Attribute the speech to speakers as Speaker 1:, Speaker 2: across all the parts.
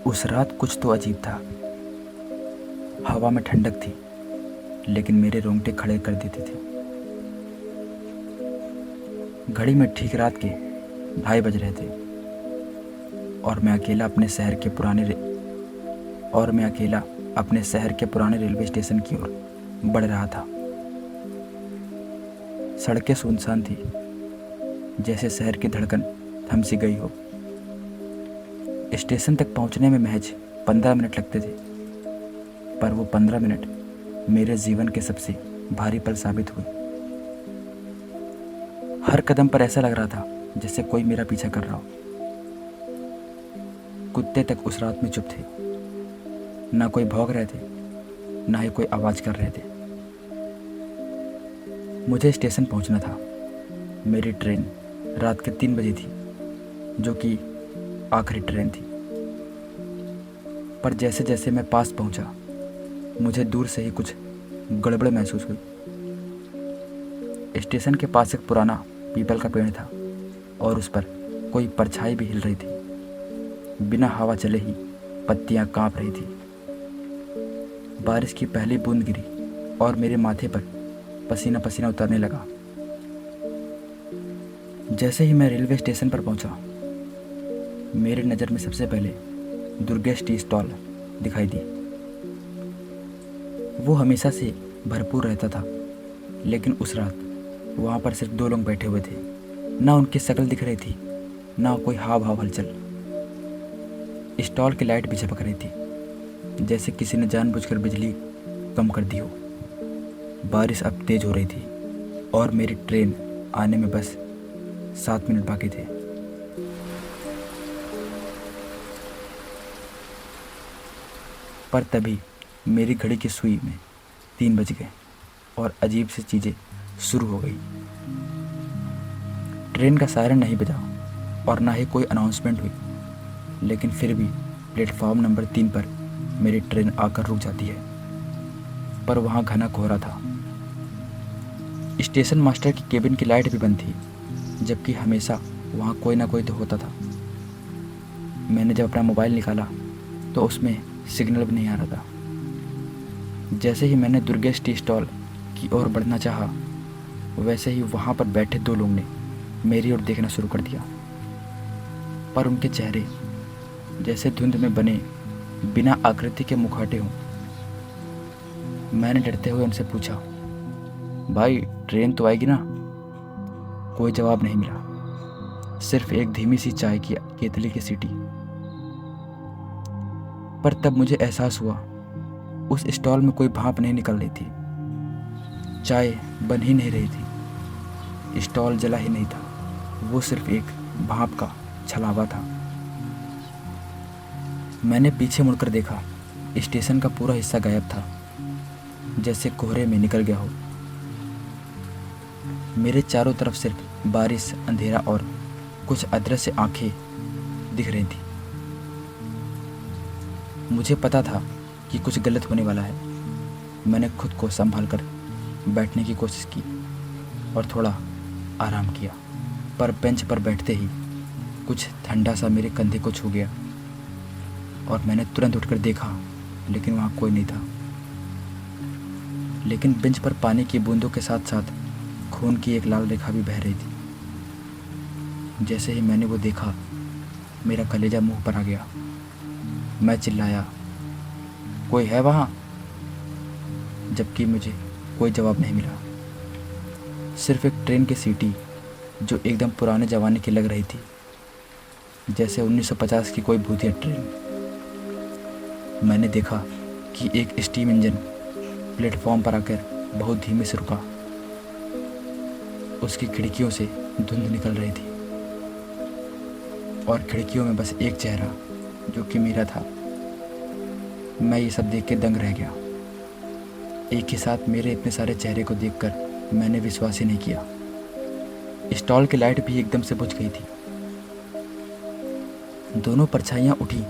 Speaker 1: उस रात कुछ तो अजीब था। हवा में ठंडक थी, लेकिन मेरे रोंगटे खड़े कर देती थी। घड़ी में ठीक रात के 2:30 बज रहे थे और मैं अकेला अपने शहर के पुराने रेलवे स्टेशन की ओर बढ़ रहा था। सड़कें सुनसान थी, जैसे शहर की धड़कन थम सी गई हो। स्टेशन तक पहुंचने में महज 15 मिनट लगते थे, पर वो 15 मिनट मेरे जीवन के सबसे भारी पल साबित हुए। हर कदम पर ऐसा लग रहा था जैसे कोई मेरा पीछा कर रहा हो। कुत्ते तक उस रात में चुप थे, ना कोई भौंक रहे थे, ना ही कोई आवाज़ कर रहे थे। मुझे स्टेशन पहुंचना था। मेरी ट्रेन रात के 3 बजे थी, जो कि आखिरी ट्रेन थी। पर जैसे जैसे मैं पास पहुंचा, मुझे दूर से ही कुछ गड़बड़ महसूस हुई। स्टेशन के पास एक पुराना पीपल का पेड़ था और उस पर कोई परछाई भी हिल रही थी। बिना हवा चले ही पत्तियां कांप रही थी। बारिश की पहली बूंद गिरी और मेरे माथे पर पसीना पसीना उतरने लगा। जैसे ही मैं रेलवे स्टेशन पर पहुंचा, मेरी नज़र में सबसे पहले दुर्गेश टी स्टॉल दिखाई दी। वो हमेशा से भरपूर रहता था, लेकिन उस रात वहाँ पर सिर्फ 2 लोग बैठे हुए थे। ना उनकी शक्ल दिख रही थी, ना कोई हाव भाव हलचल। स्टॉल की लाइट भी झपक रही थी, जैसे किसी ने जानबूझकर बिजली कम कर दी हो। बारिश अब तेज हो रही थी और मेरी ट्रेन आने में बस 7 मिनट बाकी थे। पर तभी मेरी घड़ी की सुई में 3 बज गए और अजीब सी चीज़ें शुरू हो गई। ट्रेन का सायरन नहीं बजा और ना ही कोई अनाउंसमेंट हुई, लेकिन फिर भी प्लेटफॉर्म नंबर 3 पर मेरी ट्रेन आकर रुक जाती है। पर वहाँ घना कोहरा था। स्टेशन मास्टर की केबिन की लाइट भी बंद थी, जबकि हमेशा वहाँ कोई ना कोई तो होता था। मैंने जब अपना मोबाइल निकाला तो उसमें सिग्नल भी नहीं आ रहा था। जैसे ही मैंने दुर्गेश टी स्टॉल की ओर बढ़ना चाहा, वैसे ही वहाँ पर बैठे 2 लोग ने मेरी ओर देखना शुरू कर दिया। पर उनके चेहरे जैसे धुंध में बने बिना आकृति के मुखौटे हों। मैंने डरते हुए उनसे पूछा, भाई ट्रेन तो आएगी ना? कोई जवाब नहीं मिला, सिर्फ एक धीमी सी चाय की केतली की सीटी। पर तब मुझे एहसास हुआ, उस स्टॉल में कोई भाप नहीं निकल रही थी, चाय बन ही नहीं रही थी, स्टॉल जला ही नहीं था। वो सिर्फ एक भाप का छलावा था। मैंने पीछे मुड़कर देखा, स्टेशन का पूरा हिस्सा गायब था, जैसे कोहरे में निकल गया हो। मेरे चारों तरफ सिर्फ बारिश, अंधेरा और कुछ अदृश्य आंखें दिख रही थी। मुझे पता था कि कुछ गलत होने वाला है। मैंने खुद को संभाल कर बैठने की कोशिश की और थोड़ा आराम किया, पर बेंच पर बैठते ही कुछ ठंडा सा मेरे कंधे को छू गया और मैंने तुरंत उठकर देखा, लेकिन वहाँ कोई नहीं था। लेकिन बेंच पर पानी की बूंदों के साथ साथ खून की एक लाल रेखा भी बह रही थी। जैसे ही मैंने वो देखा, मेरा कलेजा मुंह पर आ गया। मैं चिल्लाया, कोई है वहाँ? जबकि मुझे कोई जवाब नहीं मिला। सिर्फ एक ट्रेन की सीटी जो एकदम पुराने ज़माने की लग रही थी, जैसे 1950 की कोई भूतिया ट्रेन। मैंने देखा कि एक स्टीम इंजन प्लेटफॉर्म पर आकर बहुत धीमे से रुका। उसकी खिड़कियों से धुंध निकल रही थी और खिड़कियों में बस एक चेहरा, जो कि मेरा था। मैं ये सब देख के दंग रह गया। एक ही साथ मेरे इतने सारे चेहरे को देखकर मैंने विश्वास ही नहीं किया। स्टॉल की लाइट भी एकदम से बुझ गई थी। दोनों परछाइयाँ उठी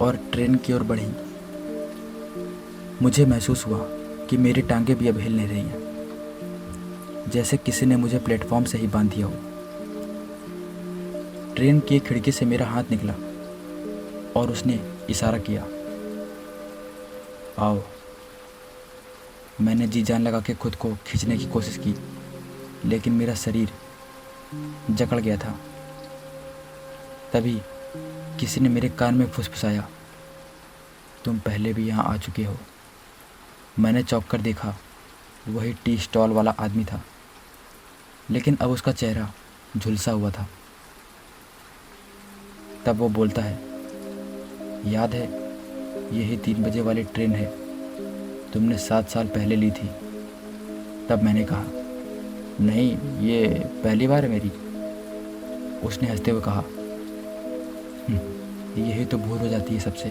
Speaker 1: और ट्रेन की ओर बढ़ी। मुझे महसूस हुआ कि मेरी टांगें भी अब हिल नहीं रही हैं, जैसे किसी ने मुझे प्लेटफॉर्म से ही बांध दिया हो। ट्रेन की एक खिड़की से मेरा हाथ निकला और उसने इशारा किया, आओ। मैंने जी जान लगा के खुद को खींचने की कोशिश की, लेकिन मेरा शरीर जकड़ गया था। तभी किसी ने मेरे कान में फुसफुसाया, तुम पहले भी यहाँ आ चुके हो। मैंने चौंक कर देखा, वही टी स्टॉल वाला आदमी था, लेकिन अब उसका चेहरा झुलसा हुआ था। तब वो बोलता है, याद है, यही 3 बजे वाली ट्रेन है, तुमने 7 साल पहले ली थी। तब मैंने कहा, नहीं, ये पहली बार है मेरी। उसने हंसते हुए कहा, यही तो भूल हो जाती है सबसे।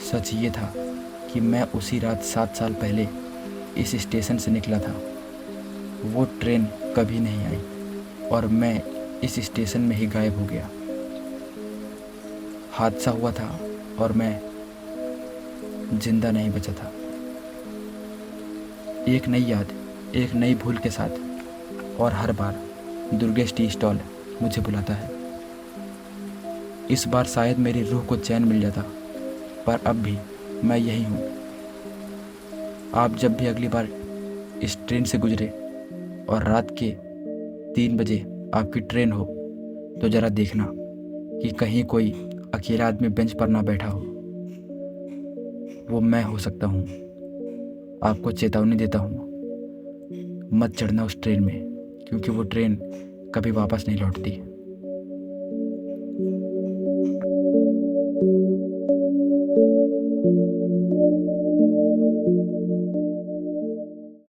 Speaker 1: सच ये था कि मैं उसी रात 7 साल पहले इस स्टेशन से निकला था। वो ट्रेन कभी नहीं आई और मैं इस स्टेशन में ही गायब हो गया। हादसा हुआ था और मैं जिंदा नहीं बचा था। एक नई याद, एक नई भूल के साथ, और हर बार दुर्गेश टी स्टॉल मुझे बुलाता है। इस बार शायद मेरी रूह को चैन मिल जाता, पर अब भी मैं यही हूँ। आप जब भी अगली बार इस ट्रेन से गुजरे और रात के 3 बजे आपकी ट्रेन हो, तो ज़रा देखना कि कहीं कोई अकेला आदमी बेंच पर ना बैठा हो। वो मैं हो सकता हूँ। आपको चेतावनी देता हूँ, मत चढ़ना उस ट्रेन में, क्योंकि वो ट्रेन कभी वापस नहीं लौटती।